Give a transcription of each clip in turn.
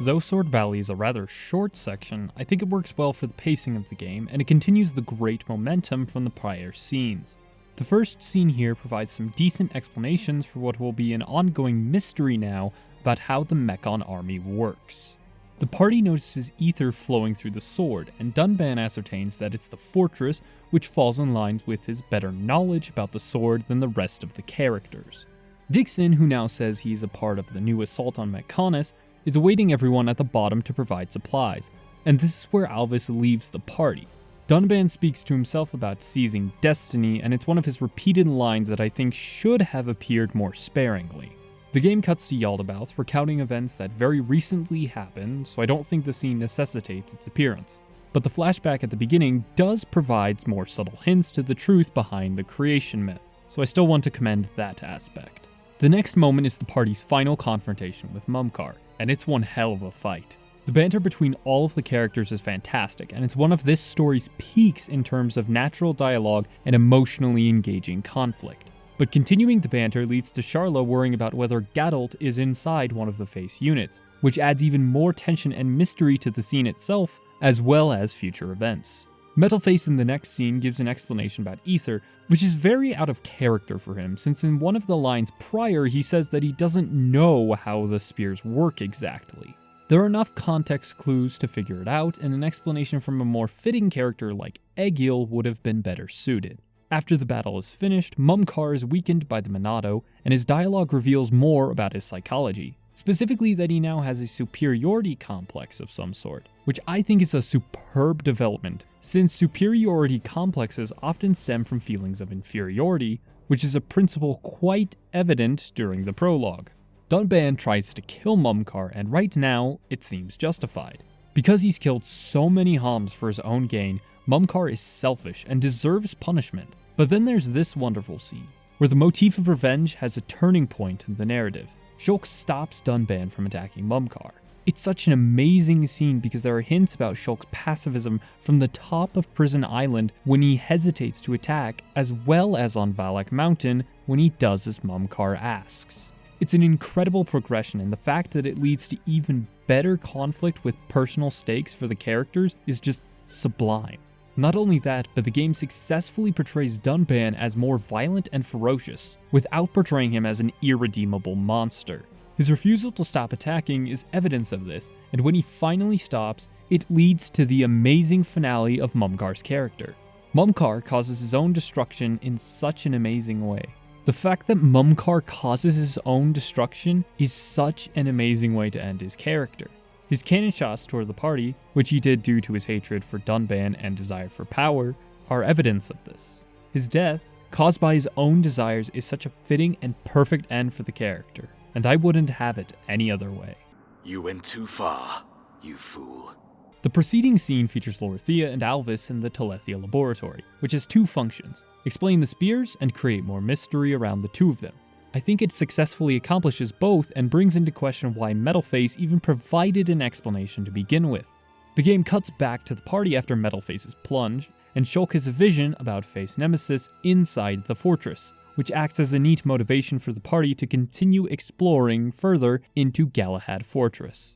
Though Sword Valley is a rather short section, I think it works well for the pacing of the game, and it continues the great momentum from the prior scenes. The first scene here provides some decent explanations for what will be an ongoing mystery now about how the Mechon army works. The party notices ether flowing through the sword, and Dunban ascertains that it's the fortress, which falls in line with his better knowledge about the sword than the rest of the characters. Dixon, who now says he's a part of the new assault on Mechonis, is awaiting everyone at the bottom to provide supplies, and this is where Alvis leaves the party. Dunban speaks to himself about seizing destiny, and it's one of his repeated lines that I think should have appeared more sparingly. The game cuts to Yaldabaoth recounting events that very recently happened, so I don't think the scene necessitates its appearance. But the flashback at the beginning does provide more subtle hints to the truth behind the creation myth, so I still want to commend that aspect. The next moment is the party's final confrontation with Mumkar, and it's one hell of a fight. The banter between all of the characters is fantastic, and it's one of this story's peaks in terms of natural dialogue and emotionally engaging conflict. But continuing the banter leads to Sharla worrying about whether Gadult is inside one of the face units, which adds even more tension and mystery to the scene itself, as well as future events. Metalface in the next scene gives an explanation about ether, which is very out of character for him, since in one of the lines prior he says that he doesn't know how the spears work exactly. There are enough context clues to figure it out, and an explanation from a more fitting character like Egil would have been better suited. After the battle is finished, Mumkar is weakened by the Monado, and his dialogue reveals more about his psychology, specifically that he now has a superiority complex of some sort, which I think is a superb development, since superiority complexes often stem from feelings of inferiority, which is a principle quite evident during the prologue. Dunban tries to kill Mumkar, and right now, it seems justified. Because he's killed so many Homs for his own gain, Mumkar is selfish and deserves punishment. But then there's this wonderful scene, where the motif of revenge has a turning point in the narrative. Shulk stops Dunban from attacking Mumkar. It's such an amazing scene because there are hints about Shulk's pacifism from the top of Prison Island when he hesitates to attack, as well as on Valak Mountain when he does as Mumkar asks. It's an incredible progression, and the fact that it leads to even better conflict with personal stakes for the characters is just sublime. Not only that, but the game successfully portrays Dunban as more violent and ferocious, without portraying him as an irredeemable monster. His refusal to stop attacking is evidence of this, and when he finally stops, it leads to the amazing finale of Mumkar's character. Mumkar causes his own destruction in such an amazing way. The fact that Mumkar causes his own destruction is such an amazing way to end his character. His cannon shots toward the party, which he did due to his hatred for Dunban and desire for power, are evidence of this. His death, caused by his own desires, is such a fitting and perfect end for the character, and I wouldn't have it any other way. You went too far, you fool. The preceding scene features Lorithia and Alvis in the Telethia laboratory, which has two functions: explain the spears and create more mystery around the two of them. I think it successfully accomplishes both and brings into question why Metalface even provided an explanation to begin with. The game cuts back to the party after Metalface's plunge, and Shulk has a vision about Face Nemesis inside the fortress, which acts as a neat motivation for the party to continue exploring further into Galahad Fortress.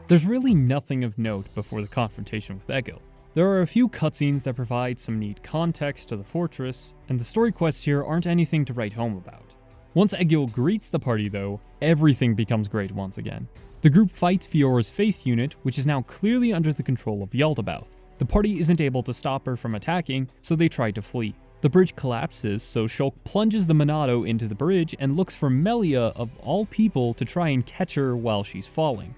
There's really nothing of note before the confrontation with Egil. There are a few cutscenes that provide some neat context to the fortress, and the story quests here aren't anything to write home about. Once Egil greets the party though, everything becomes great once again. The group fights Fiora's face unit, which is now clearly under the control of Yaldabaoth. The party isn't able to stop her from attacking, so they try to flee. The bridge collapses, so Shulk plunges the Monado into the bridge and looks for Melia of all people to try and catch her while she's falling.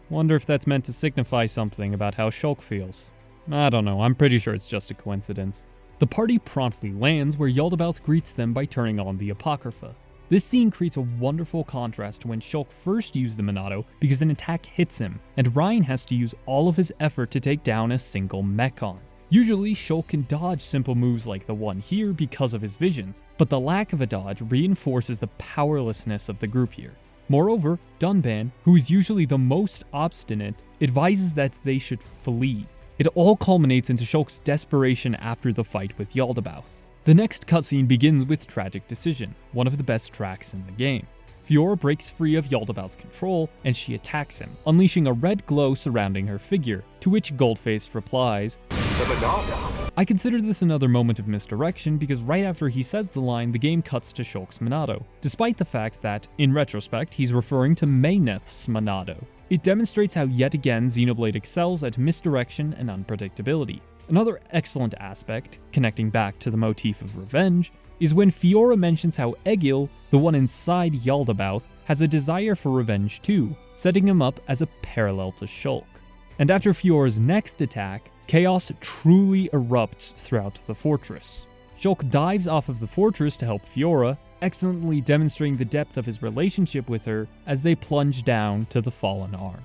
Wonder if that's meant to signify something about how Shulk feels. I don't know, I'm pretty sure it's just a coincidence. The party promptly lands where Yaldabaoth greets them by turning on the Apocrypha. This scene creates a wonderful contrast to when Shulk first used the Monado because an attack hits him, and Ryan has to use all of his effort to take down a single Mechon. Usually Shulk can dodge simple moves like the one here because of his visions, but the lack of a dodge reinforces the powerlessness of the group here. Moreover, Dunban, who is usually the most obstinate, advises that they should flee. It all culminates into Shulk's desperation after the fight with Yaldabaoth. The next cutscene begins with Tragic Decision, one of the best tracks in the game. Fiora breaks free of Yaldabaoth's control, and she attacks him, unleashing a red glow surrounding her figure, to which Goldface replies, I consider this another moment of misdirection because right after he says the line, the game cuts to Shulk's Monado, despite the fact that, in retrospect, he's referring to Meyneth's Monado. It demonstrates how yet again Xenoblade excels at misdirection and unpredictability. Another excellent aspect, connecting back to the motif of revenge, is when Fiora mentions how Egil, the one inside Yaldabaoth, has a desire for revenge too, setting him up as a parallel to Shulk. And after Fiora's next attack, chaos truly erupts throughout the fortress. Shulk dives off of the fortress to help Fiora, excellently demonstrating the depth of his relationship with her as they plunge down to the fallen arm.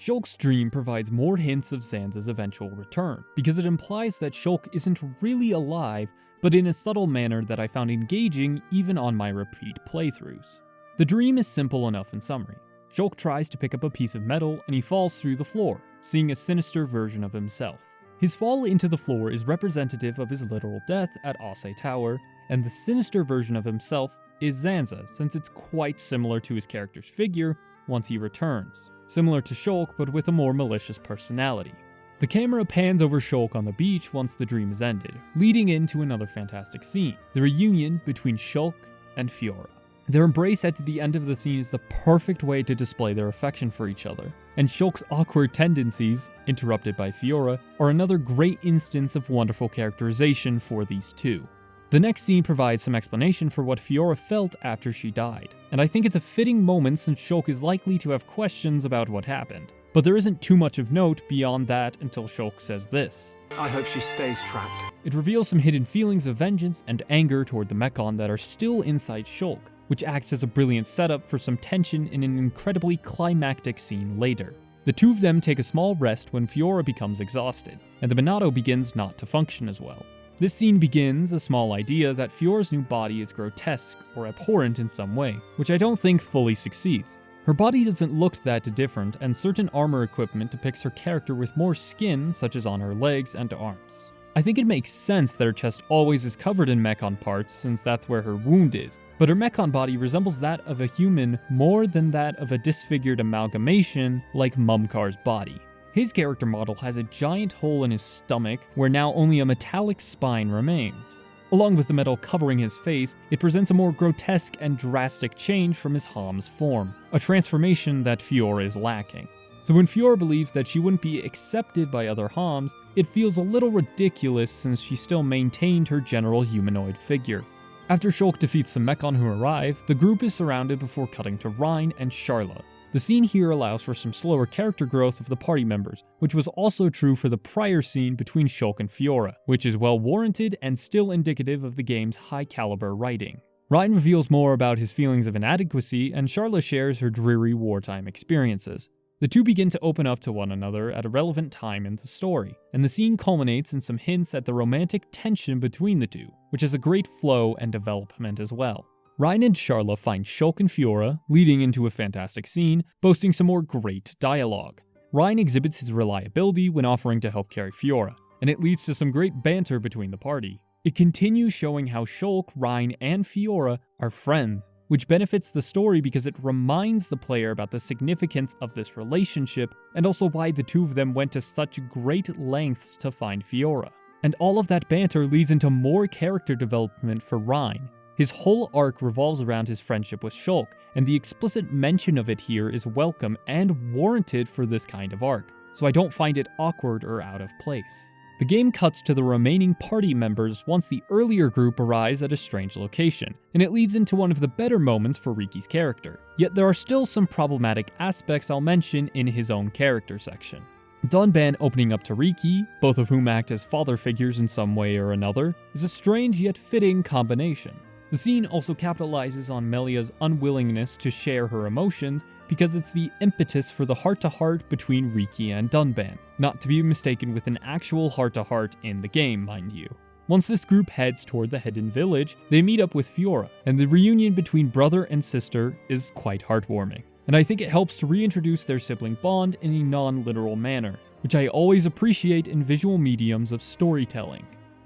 Shulk's dream provides more hints of Zanza's eventual return, because it implies that Shulk isn't really alive, but in a subtle manner that I found engaging even on my repeat playthroughs. The dream is simple enough in summary. Shulk tries to pick up a piece of metal and he falls through the floor, seeing a sinister version of himself. His fall into the floor is representative of his literal death at Ase Tower, and the sinister version of himself is Zanza, since it's quite similar to his character's figure once he returns. Similar to Shulk, but with a more malicious personality. The camera pans over Shulk on the beach once the dream is ended, leading into another fantastic scene, the reunion between Shulk and Fiora. Their embrace at the end of the scene is the perfect way to display their affection for each other, and Shulk's awkward tendencies, interrupted by Fiora, are another great instance of wonderful characterization for these two. The next scene provides some explanation for what Fiora felt after she died, and I think it's a fitting moment since Shulk is likely to have questions about what happened. But there isn't too much of note beyond that until Shulk says this. I hope she stays trapped. It reveals some hidden feelings of vengeance and anger toward the Mechon that are still inside Shulk, which acts as a brilliant setup for some tension in an incredibly climactic scene later. The two of them take a small rest when Fiora becomes exhausted, and the Monado begins not to function as well. This scene begins a small idea that Fiora's new body is grotesque or abhorrent in some way, which I don't think fully succeeds. Her body doesn't look that different, and certain armor equipment depicts her character with more skin, such as on her legs and arms. I think it makes sense that her chest always is covered in Mechon parts since that's where her wound is, but her Mechon body resembles that of a human more than that of a disfigured amalgamation like Mumkar's body. His character model has a giant hole in his stomach where now only a metallic spine remains. Along with the metal covering his face, it presents a more grotesque and drastic change from his Hom's form, a transformation that Fiora is lacking. So when Fiora believes that she wouldn't be accepted by other Homs, it feels a little ridiculous since she still maintained her general humanoid figure. After Shulk defeats some Mechon who arrive, the group is surrounded before cutting to Reyn and Sharla. The scene here allows for some slower character growth of the party members, which was also true for the prior scene between Shulk and Fiora, which is well warranted and still indicative of the game's high caliber writing. Reyn reveals more about his feelings of inadequacy, and Sharla shares her dreary wartime experiences. The two begin to open up to one another at a relevant time in the story, and the scene culminates in some hints at the romantic tension between the two, which has a great flow and development as well. Reyn and Sharla find Shulk and Fiora, leading into a fantastic scene, boasting some more great dialogue. Reyn exhibits his reliability when offering to help carry Fiora, and it leads to some great banter between the party. It continues showing how Shulk, Reyn, and Fiora are friends, which benefits the story because it reminds the player about the significance of this relationship, and also why the two of them went to such great lengths to find Fiora. And all of that banter leads into more character development for Reyn. His whole arc revolves around his friendship with Shulk, and the explicit mention of it here is welcome and warranted for this kind of arc, so I don't find it awkward or out of place. The game cuts to the remaining party members once the earlier group arrives at a strange location, and it leads into one of the better moments for Riki's character. Yet there are still some problematic aspects I'll mention in his own character section. Dunban opening up to Riki, both of whom act as father figures in some way or another, is a strange yet fitting combination. The scene also capitalizes on Melia's unwillingness to share her emotions because it's the impetus for the heart-to-heart between Riki and Dunban, not to be mistaken with an actual heart-to-heart in the game, mind you. Once this group heads toward the hidden village, they meet up with Fiora, and the reunion between brother and sister is quite heartwarming. And I think it helps to reintroduce their sibling bond in a non-literal manner, which I always appreciate in visual mediums of storytelling.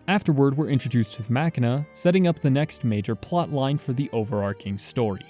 Afterward, we're introduced to the Machina, setting up the next major plotline for the overarching story.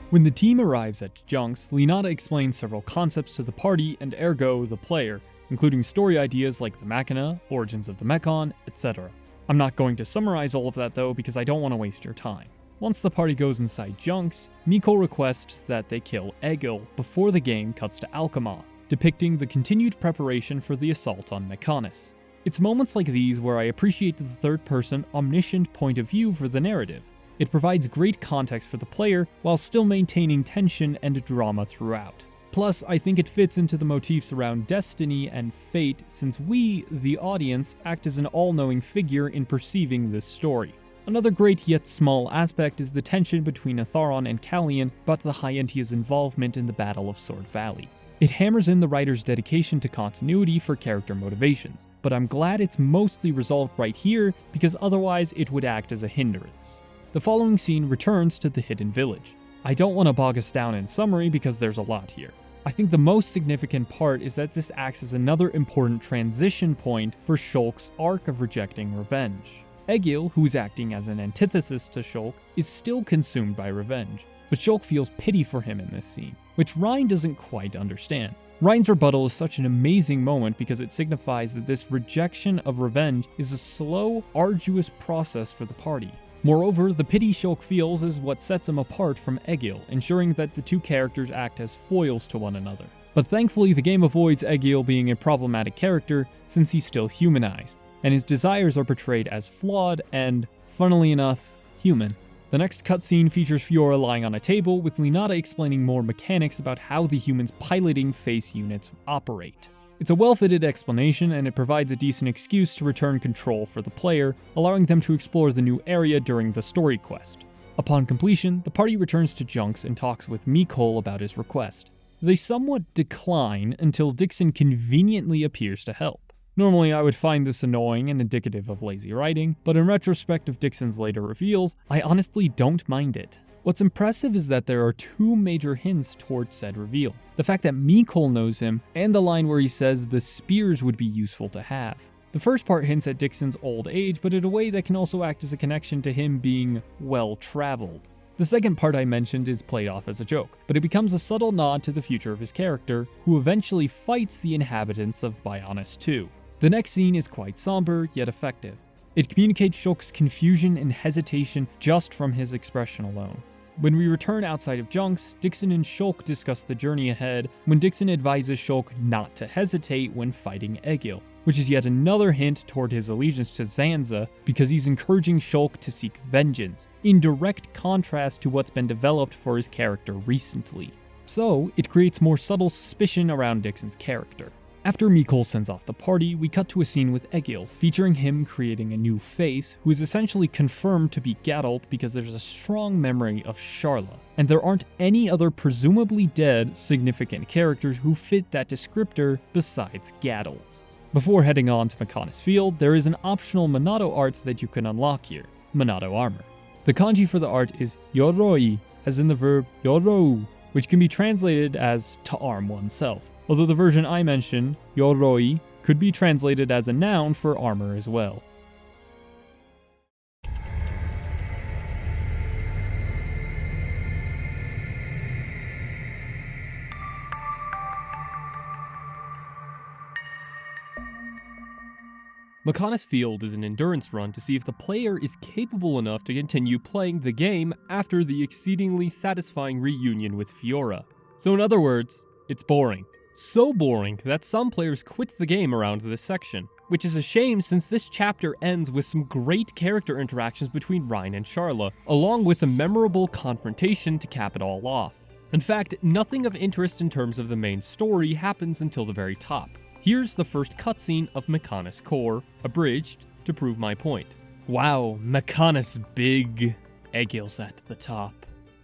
When the team arrives at Junks, Linata explains several concepts to the party and ergo the player, including story ideas like the Machina, origins of the Mechon, etc. I'm not going to summarize all of that though because I don't want to waste your time. Once the party goes inside Junks, Miko requests that they kill Egil before the game cuts to Alchemoth, depicting the continued preparation for the assault on Mechonis. It's moments like these where I appreciate the third-person, omniscient point of view for the narrative. It provides great context for the player while still maintaining tension and drama throughout. Plus, I think it fits into the motifs around destiny and fate since we, the audience, act as an all-knowing figure in perceiving this story. Another great yet small aspect is the tension between Atharon and Callian about the High-Entia's involvement in the Battle of Sword Valley. It hammers in the writer's dedication to continuity for character motivations, but I'm glad it's mostly resolved right here because otherwise it would act as a hindrance. The following scene returns to the hidden village. I don't want to bog us down in summary because there's a lot here. I think the most significant part is that this acts as another important transition point for Shulk's arc of rejecting revenge. Egil, who's acting as an antithesis to Shulk, is still consumed by revenge, but Shulk feels pity for him in this scene, which Rein doesn't quite understand. Rein's rebuttal is such an amazing moment because it signifies that this rejection of revenge is a slow, arduous process for the party. Moreover, the pity Shulk feels is what sets him apart from Egil, ensuring that the two characters act as foils to one another. But thankfully, the game avoids Egil being a problematic character since he's still humanized, and his desires are portrayed as flawed and, funnily enough, human. The next cutscene features Fiora lying on a table with Linata explaining more mechanics about how the humans piloting face units operate. It's a well-fitted explanation, and it provides a decent excuse to return control for the player, allowing them to explore the new area during the story quest. Upon completion, the party returns to Junks and talks with Mikol about his request. They somewhat decline until Dixon conveniently appears to help. Normally I would find this annoying and indicative of lazy writing, but in retrospect of Dixon's later reveals, I honestly don't mind it. What's impressive is that there are two major hints towards said reveal. The fact that Mikol knows him, and the line where he says the spears would be useful to have. The first part hints at Dixon's old age, but in a way that can also act as a connection to him being well-traveled. The second part I mentioned is played off as a joke, but it becomes a subtle nod to the future of his character, who eventually fights the inhabitants of Bionis 2. The next scene is quite somber, yet effective. It communicates Shulk's confusion and hesitation just from his expression alone. When we return outside of Junks, Dixon and Shulk discuss the journey ahead when Dixon advises Shulk not to hesitate when fighting Egil, which is yet another hint toward his allegiance to Zanza because he's encouraging Shulk to seek vengeance, in direct contrast to what's been developed for his character recently. So, it creates more subtle suspicion around Dixon's character. After Mikol sends off the party, we cut to a scene with Egil, featuring him creating a new face, who is essentially confirmed to be Gatult because there's a strong memory of Sharla, and there aren't any other presumably dead significant characters who fit that descriptor besides Gatult. Before heading on to Mechonis Field, there is an optional Monado art that you can unlock here, Monado Armor. The kanji for the art is Yoroi, as in the verb yorou, which can be translated as to arm oneself, although the version I mentioned, Yoroi, could be translated as a noun for armor as well. Mechonis Field is an endurance run to see if the player is capable enough to continue playing the game after the exceedingly satisfying reunion with Fiora. So in other words, it's boring. So boring that some players quit the game around this section, which is a shame since this chapter ends with some great character interactions between Reyn and Sharla, along with a memorable confrontation to cap it all off. In fact, nothing of interest in terms of the main story happens until the very top. Here's the first cutscene of Mechonis Core, abridged, to prove my point. Wow, Mechonis big. Egil's at the top.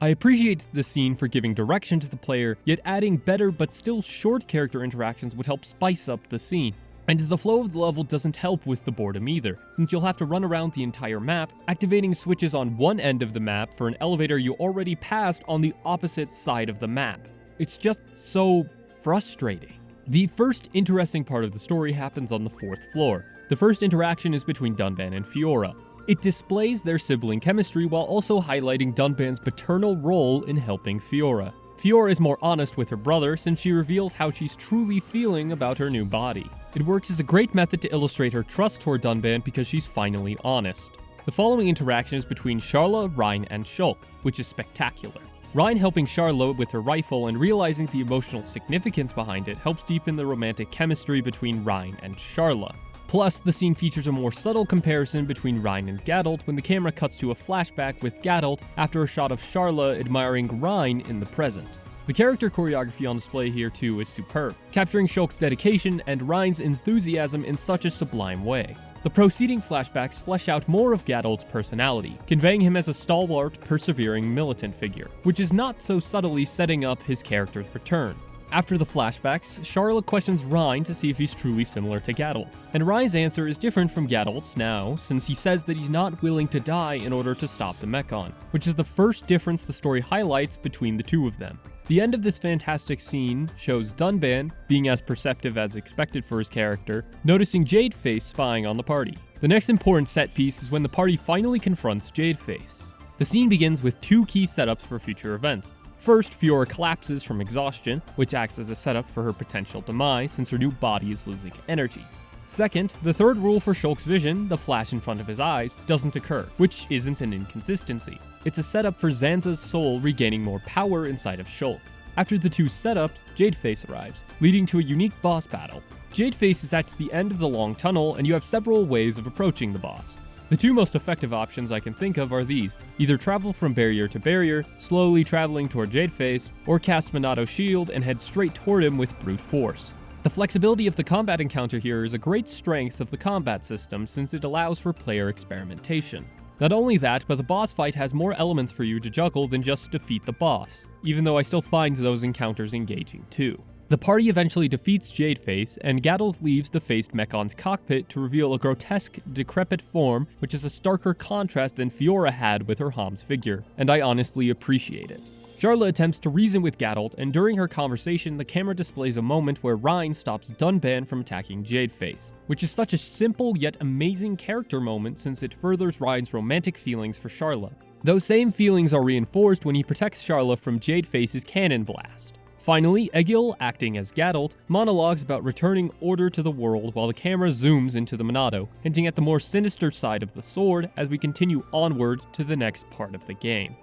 I appreciate the scene for giving direction to the player, yet adding better but still short character interactions would help spice up the scene. And the flow of the level doesn't help with the boredom either, since you'll have to run around the entire map, activating switches on one end of the map for an elevator you already passed on the opposite side of the map. It's just so frustrating. The first interesting part of the story happens on the 4th floor. The first interaction is between Dunban and Fiora. It displays their sibling chemistry while also highlighting Dunban's paternal role in helping Fiora. Fiora is more honest with her brother since she reveals how she's truly feeling about her new body. It works as a great method to illustrate her trust toward Dunban because she's finally honest. The following interaction is between Sharla, Reyn, and Shulk, which is spectacular. Reyn helping Sharla with her rifle and realizing the emotional significance behind it helps deepen the romantic chemistry between Reyn and Sharla. Plus, the scene features a more subtle comparison between Reyn and Geralt when the camera cuts to a flashback with Geralt after a shot of Sharla admiring Reyn in the present. The character choreography on display here too is superb, capturing Shulk's dedication and Reyn's enthusiasm in such a sublime way. The proceeding flashbacks flesh out more of Geralt's personality, conveying him as a stalwart, persevering militant figure, which is not so subtly setting up his character's return. After the flashbacks, Sharla questions Reyn to see if he's truly similar to Geralt, and Reyn's answer is different from Geralt's now, since he says that he's not willing to die in order to stop the Mechon, which is the first difference the story highlights between the two of them. The end of this fantastic scene shows Dunban, being as perceptive as expected for his character, noticing Jadeface spying on the party. The next important set piece is when the party finally confronts Jadeface. The scene begins with two key setups for future events. First, Fiora collapses from exhaustion, which acts as a setup for her potential demise since her new body is losing energy. Second, the third rule for Shulk's vision, the flash in front of his eyes, doesn't occur, which isn't an inconsistency. It's a setup for Zanza's soul regaining more power inside of Shulk. After the two setups, Jadeface arrives, leading to a unique boss battle. Jadeface is at the end of the long tunnel, and you have several ways of approaching the boss. The two most effective options I can think of are these: either travel from barrier to barrier, slowly traveling toward Jadeface, or cast Monado Shield and head straight toward him with brute force. The flexibility of the combat encounter here is a great strength of the combat system since it allows for player experimentation. Not only that, but the boss fight has more elements for you to juggle than just defeat the boss, even though I still find those encounters engaging too. The party eventually defeats Jadeface, and Geralt leaves the phased Mechon's cockpit to reveal a grotesque, decrepit form, which is a starker contrast than Fiora had with her Homs figure, and I honestly appreciate it. Sharla attempts to reason with Geralt, and during her conversation, the camera displays a moment where Reyn stops Dunban from attacking Jadeface, which is such a simple yet amazing character moment since it furthers Reyn's romantic feelings for Sharla. Those same feelings are reinforced when he protects Sharla from Jadeface's cannon blast. Finally, Egil, acting as Geralt, monologues about returning order to the world while the camera zooms into the Monado, hinting at the more sinister side of the sword as we continue onward to the next part of the game.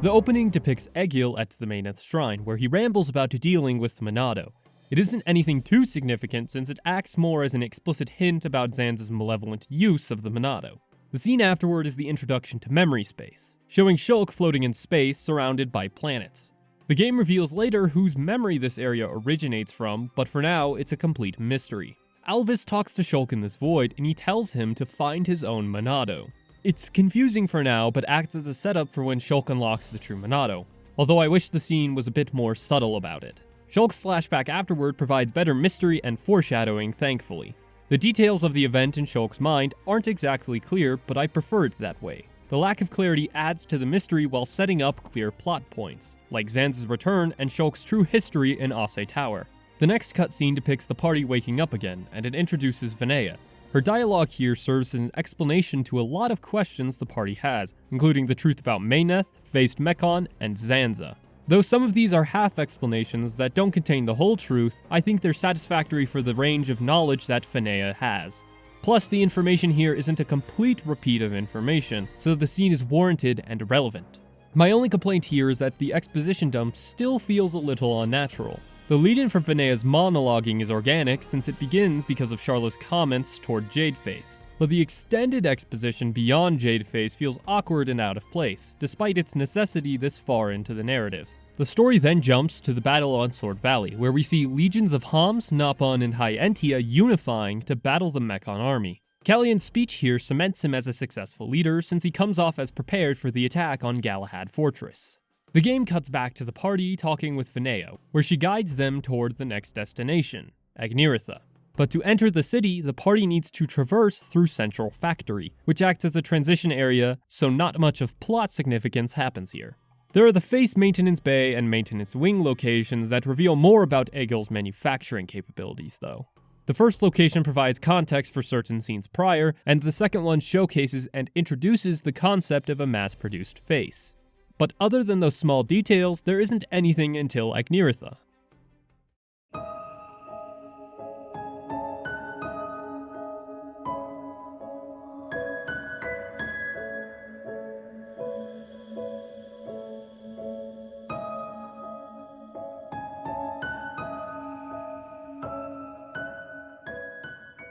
The opening depicts Egil at the Mayneth Shrine, where he rambles about dealing with the Monado. It isn't anything too significant since it acts more as an explicit hint about Zanza's malevolent use of the Monado. The scene afterward is the introduction to Memory Space, showing Shulk floating in space surrounded by planets. The game reveals later whose memory this area originates from, but for now, it's a complete mystery. Alvis talks to Shulk in this void, and he tells him to find his own Monado. It's confusing for now, but acts as a setup for when Shulk unlocks the true Monado, although I wish the scene was a bit more subtle about it. Shulk's flashback afterward provides better mystery and foreshadowing, thankfully. The details of the event in Shulk's mind aren't exactly clear, but I prefer it that way. The lack of clarity adds to the mystery while setting up clear plot points, like Zanza's return and Shulk's true history in Osse Tower. The next cutscene depicts the party waking up again, and it introduces Vinea. Her dialogue here serves as an explanation to a lot of questions the party has, including the truth about Meyneth, Phased Mechon, and Zanza. Though some of these are half explanations that don't contain the whole truth, I think they're satisfactory for the range of knowledge that Finea has. Plus, the information here isn't a complete repeat of information, so the scene is warranted and relevant. My only complaint here is that the exposition dump still feels a little unnatural. The lead-in for Finea's monologuing is organic since it begins because of Charlotte's comments toward Jadeface, but the extended exposition beyond Jadeface feels awkward and out of place, despite its necessity this far into the narrative. The story then jumps to the battle on Sword Valley, where we see legions of Homs, Nopon, and High Entia unifying to battle the Mechon army. Callion's speech here cements him as a successful leader since he comes off as prepared for the attack on Galahad Fortress. The game cuts back to the party talking with Finea, where she guides them toward the next destination, Agniritha. But to enter the city, the party needs to traverse through Central Factory, which acts as a transition area, so not much of plot significance happens here. There are the Face Maintenance Bay and Maintenance Wing locations that reveal more about Egil's manufacturing capabilities, though. The first location provides context for certain scenes prior, and the second one showcases and introduces the concept of a mass-produced face. But other than those small details, there isn't anything until Agniritha.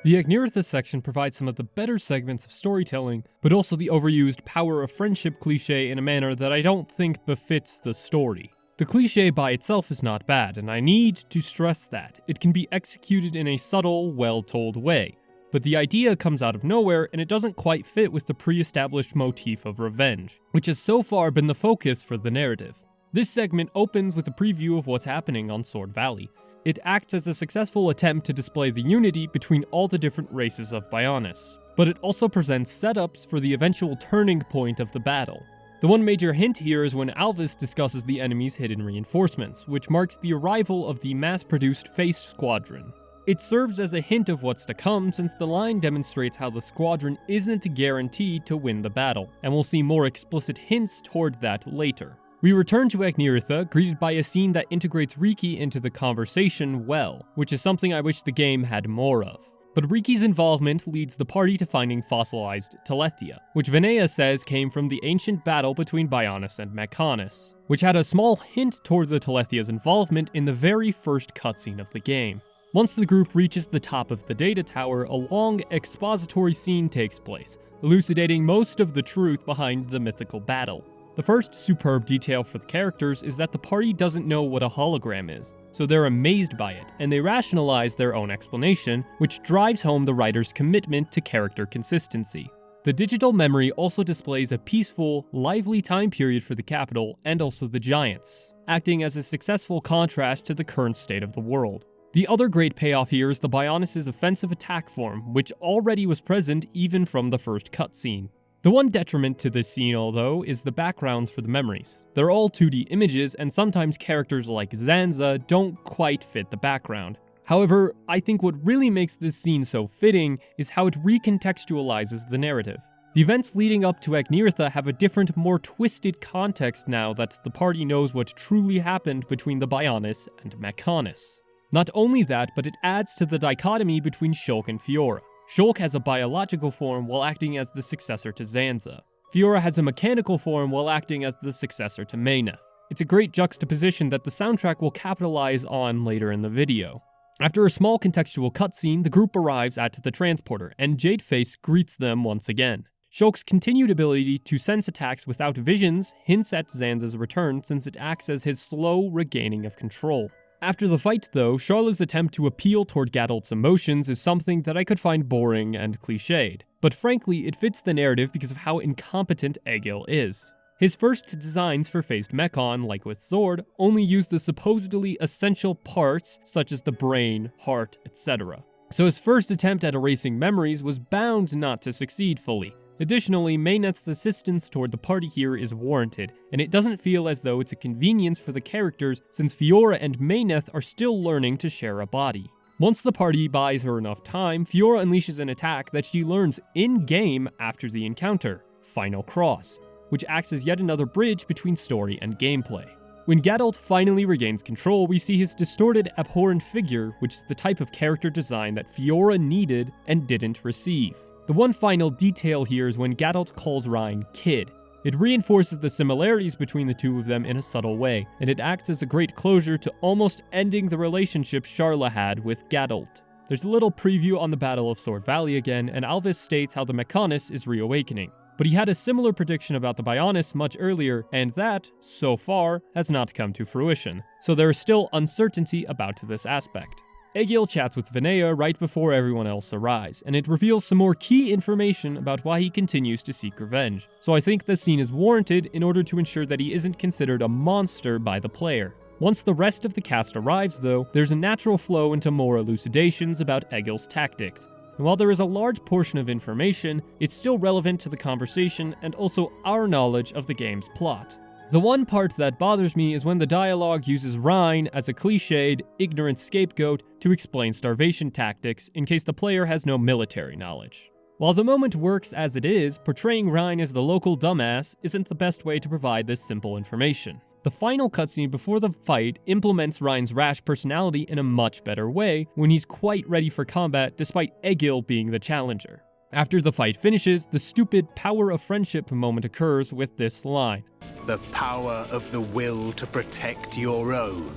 The Agniritha section provides some of the better segments of storytelling, but also the overused power of friendship cliché in a manner that I don't think befits the story. The cliché by itself is not bad, and I need to stress that. It can be executed in a subtle, well-told way, but the idea comes out of nowhere and it doesn't quite fit with the pre-established motif of revenge, which has so far been the focus for the narrative. This segment opens with a preview of what's happening on Sword Valley. It acts as a successful attempt to display the unity between all the different races of Bionis, but it also presents setups for the eventual turning point of the battle. The one major hint here is when Alvis discusses the enemy's hidden reinforcements, which marks the arrival of the mass-produced Face Squadron. It serves as a hint of what's to come since the line demonstrates how the squadron isn't guaranteed to win the battle, and we'll see more explicit hints toward that later. We return to Agniritha, greeted by a scene that integrates Riki into the conversation well, which is something I wish the game had more of. But Riki's involvement leads the party to finding fossilized Telethia, which Finea says came from the ancient battle between Bionis and Mechonis, which had a small hint toward the Telethia's involvement in the very first cutscene of the game. Once the group reaches the top of the data tower, a long expository scene takes place, elucidating most of the truth behind the mythical battle. The first superb detail for the characters is that the party doesn't know what a hologram is, so they're amazed by it, and they rationalize their own explanation, which drives home the writer's commitment to character consistency. The digital memory also displays a peaceful, lively time period for the capital and also the Giants, acting as a successful contrast to the current state of the world. The other great payoff here is the Bionis' offensive attack form, which already was present even from the first cutscene. The one detriment to this scene, although, is the backgrounds for the memories. They're all 2D images, and sometimes characters like Zanza don't quite fit the background. However, I think what really makes this scene so fitting is how it recontextualizes the narrative. The events leading up to Agniritha have a different, more twisted context now that the party knows what truly happened between the Bionis and Mechonis. Not only that, but it adds to the dichotomy between Shulk and Fiora. Shulk has a biological form while acting as the successor to Zanza. Fiora has a mechanical form while acting as the successor to Meyneth. It's a great juxtaposition that the soundtrack will capitalize on later in the video. After a small contextual cutscene, the group arrives at the transporter, and Jadeface greets them once again. Shulk's continued ability to sense attacks without visions hints at Zanza's return since it acts as his slow regaining of control. After the fight though, Charlotte's attempt to appeal toward Gadolt's emotions is something that I could find boring and cliched, but frankly it fits the narrative because of how incompetent Egil is. His first designs for Phased Mechon, like with Sword, only use the supposedly essential parts such as the brain, heart, etc. So his first attempt at erasing memories was bound not to succeed fully. Additionally, Meyneth's assistance toward the party here is warranted, and it doesn't feel as though it's a convenience for the characters since Fiora and Meyneth are still learning to share a body. Once the party buys her enough time, Fiora unleashes an attack that she learns in-game after the encounter, Final Cross, which acts as yet another bridge between story and gameplay. When Gatalt finally regains control, we see his distorted, abhorrent figure, which is the type of character design that Fiora needed and didn't receive. The one final detail here is when Gatalt calls Reyn Kid. It reinforces the similarities between the two of them in a subtle way, and it acts as a great closure to almost ending the relationship Sharla had with Gatalt. There's a little preview on the Battle of Sword Valley again, and Alvis states how the Mechonis is reawakening. But he had a similar prediction about the Bionis much earlier, and that, so far, has not come to fruition. So there is still uncertainty about this aspect. Egil chats with Vinea right before everyone else arrives, and it reveals some more key information about why he continues to seek revenge. So I think the scene is warranted in order to ensure that he isn't considered a monster by the player. Once the rest of the cast arrives though, there's a natural flow into more elucidations about Egil's tactics. And while there is a large portion of information, it's still relevant to the conversation and also our knowledge of the game's plot. The one part that bothers me is when the dialogue uses Reyn as a cliched, ignorant scapegoat to explain starvation tactics in case the player has no military knowledge. While the moment works as it is, portraying Reyn as the local dumbass isn't the best way to provide this simple information. The final cutscene before the fight implements Reyn's rash personality in a much better way when he's quite ready for combat despite Egil being the challenger. After the fight finishes, the stupid power of friendship moment occurs with this line. The power of the will to protect your own.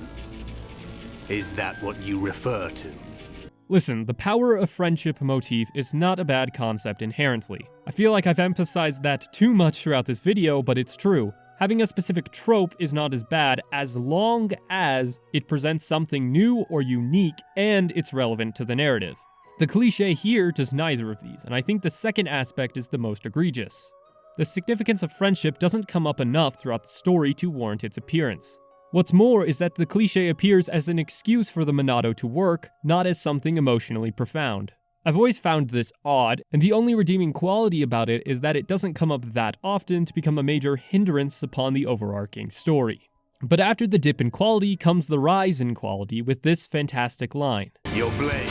Is that what you refer to? Listen, the power of friendship motif is not a bad concept inherently. I feel like I've emphasized that too much throughout this video, but it's true. Having a specific trope is not as bad as long as it presents something new or unique and it's relevant to the narrative. The cliche here does neither of these, and I think the second aspect is the most egregious. The significance of friendship doesn't come up enough throughout the story to warrant its appearance. What's more is that the cliche appears as an excuse for the Monado to work, not as something emotionally profound. I've always found this odd, and the only redeeming quality about it is that it doesn't come up that often to become a major hindrance upon the overarching story. But after the dip in quality comes the rise in quality with this fantastic line. Your blade.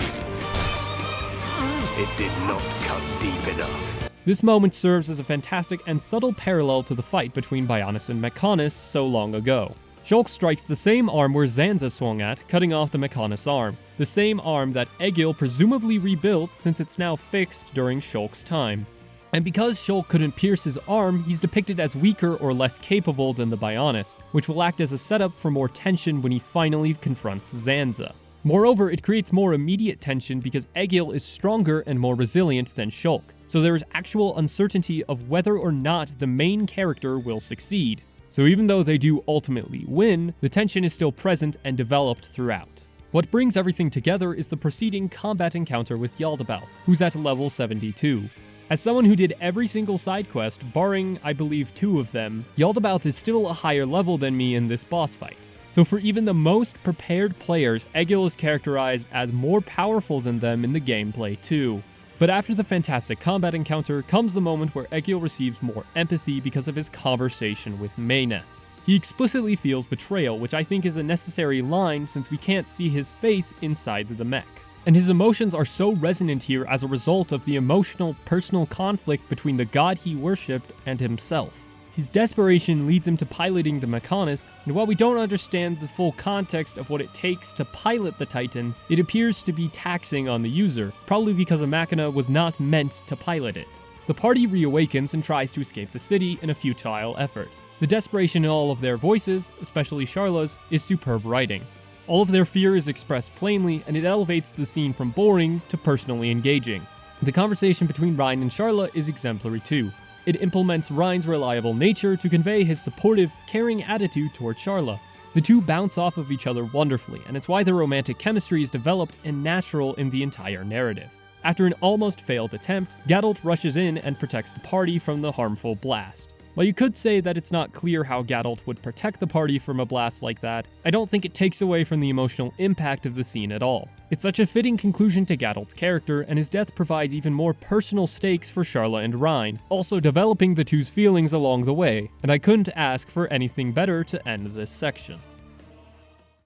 It did not cut deep enough. This moment serves as a fantastic and subtle parallel to the fight between Bionis and Mechonis so long ago. Shulk strikes the same arm where Zanza swung at, cutting off the Mechonis arm, the same arm that Egil presumably rebuilt since it's now fixed during Shulk's time. And because Shulk couldn't pierce his arm, he's depicted as weaker or less capable than the Bionis, which will act as a setup for more tension when he finally confronts Zanza. Moreover, it creates more immediate tension because Egil is stronger and more resilient than Shulk, so there is actual uncertainty of whether or not the main character will succeed. So even though they do ultimately win, the tension is still present and developed throughout. What brings everything together is the preceding combat encounter with Yaldabaoth, who's at level 72. As someone who did every single side quest, barring, I believe, 2 of them, Yaldabaoth is still a higher level than me in this boss fight. So for even the most prepared players, Egil is characterized as more powerful than them in the gameplay too. But after the fantastic combat encounter comes the moment where Egil receives more empathy because of his conversation with Meyneth. He explicitly feels betrayal, which I think is a necessary line since we can't see his face inside the mech. And his emotions are so resonant here as a result of the emotional, personal conflict between the god he worshipped and himself. His desperation leads him to piloting the Mechonis, and while we don't understand the full context of what it takes to pilot the Titan, it appears to be taxing on the user, probably because a Machina was not meant to pilot it. The party reawakens and tries to escape the city in a futile effort. The desperation in all of their voices, especially Sharla's, is superb writing. All of their fear is expressed plainly, and it elevates the scene from boring to personally engaging. The conversation between Reyn and Sharla is exemplary too. It implements Reyn's reliable nature to convey his supportive, caring attitude toward Sharla. The two bounce off of each other wonderfully, and it's why their romantic chemistry is developed and natural in the entire narrative. After an almost failed attempt, Gatalt rushes in and protects the party from the harmful blast. While you could say that it's not clear how Gatalt would protect the party from a blast like that, I don't think it takes away from the emotional impact of the scene at all. It's such a fitting conclusion to Gatalt's character, and his death provides even more personal stakes for Sharla and Reyn, also developing the two's feelings along the way, and I couldn't ask for anything better to end this section.